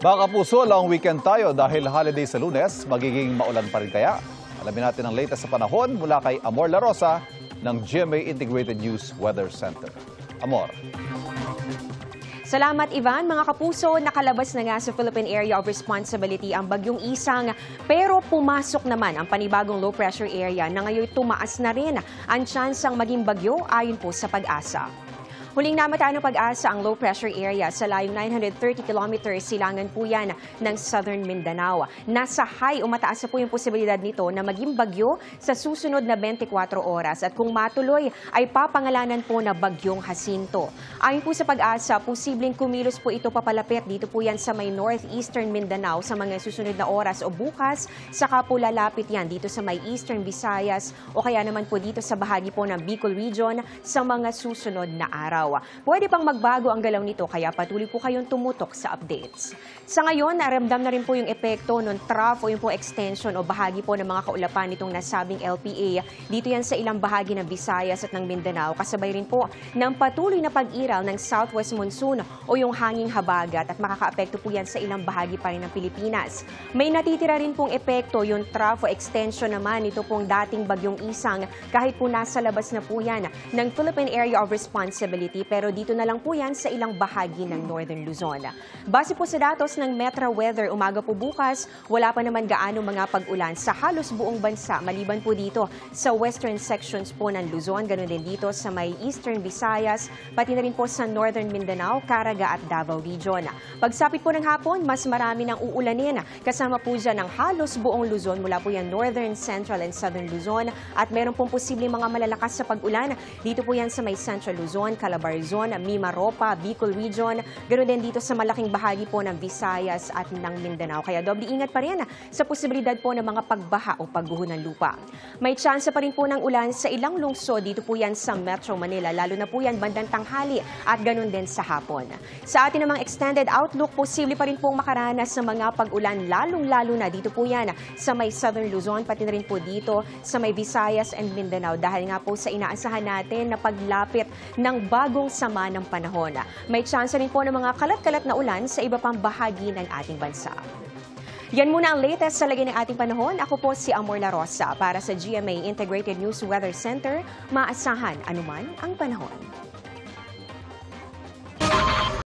Mga kapuso, long weekend tayo dahil holiday sa Lunes, magiging maulan pa rin kaya? Alamin natin ang latest sa panahon mula kay Amor La Rosa ng GMA Integrated News Weather Center. Amor. Salamat, Ivan. Mga kapuso, nakalabas na nga sa Philippine Area of Responsibility ang Bagyong Isang, pero pumasok naman ang panibagong low pressure area na ngayon tumaas na rin ang tsansang maging bagyo ayon po sa Pag-asa. Huling namataan ng Pag-asa ang low pressure area sa layong 930 kilometers silangan po yan ng Southern Mindanao. Nasa high o mataas na po yung posibilidad nito na maging bagyo sa susunod na 24 oras. At kung matuloy ay papangalanan po na Bagyong Jacinto. Ayon po sa Pag-asa, posibleng kumilos po ito papalapit dito po yan sa may northeastern Mindanao sa mga susunod na oras o bukas. Saka po lalapit yan dito sa may eastern Visayas o kaya naman po dito sa bahagi po ng Bicol Region sa mga susunod na araw. Pwede pang magbago ang galaw nito kaya patuloy po kayong tumutok sa updates. Sa ngayon, naramdam na rin po yung epekto ng trough o yung po extension o bahagi po ng mga kaulapan nitong nasabing LPA. Dito yan sa ilang bahagi ng Visayas at ng Mindanao. Kasabay rin po ng patuloy na pag-iral ng southwest monsoon o yung hanging habagat at makakaapekto po yan sa ilang bahagi pa rin ng Pilipinas. May natitira rin pong epekto yung trough o extension naman ito pong dating Bagyong Isang kahit po nasa labas na po yan ng Philippine Area of Responsibility. Pero dito na lang po yan sa ilang bahagi ng Northern Luzon. Base po sa datos ng Metro Weather, umaga po bukas, wala pa naman gaano mga pag-ulan sa halos buong bansa. Maliban po dito sa western sections po ng Luzon, ganoon din dito sa may eastern Visayas, pati na rin po sa Northern Mindanao, Caraga at Davao Region. Pagsapit po ng hapon, mas marami ng uulanin. Kasama po dyan ng halos buong Luzon mula po yan Northern, Central and Southern Luzon. At meron pong posibleng mga malalakas sa pag-ulan. Dito po yan sa may Central Luzon, Calabarzon, Mimaropa, Bicol Region, ganoon din dito sa malaking bahagi po ng Visayas at ng Mindanao. Kaya doble ingat pa rin sa posibilidad po ng mga pagbaha o pagguho ng lupa. May tsansa pa rin po ng ulan sa ilang lungsod, dito po yan sa Metro Manila, lalo na po yan bandang tanghali at ganoon din sa hapon. Sa atin namang extended outlook, posible pa rin pong makaranas sa mga pag-ulan, lalong-lalo na dito po yan sa may Southern Luzon, pati na rin po dito sa may Visayas and Mindanao dahil nga po sa inaasahan natin na paglapit ng bagong sama ng panahon. May tsansa rin po ng mga kalat-kalat na ulan sa iba pang bahagi ng ating bansa. Yan muna ang latest sa lagay ng ating panahon. Ako po si Amor La Rosa para sa GMA Integrated News Weather Center. Maasahan anuman ang panahon.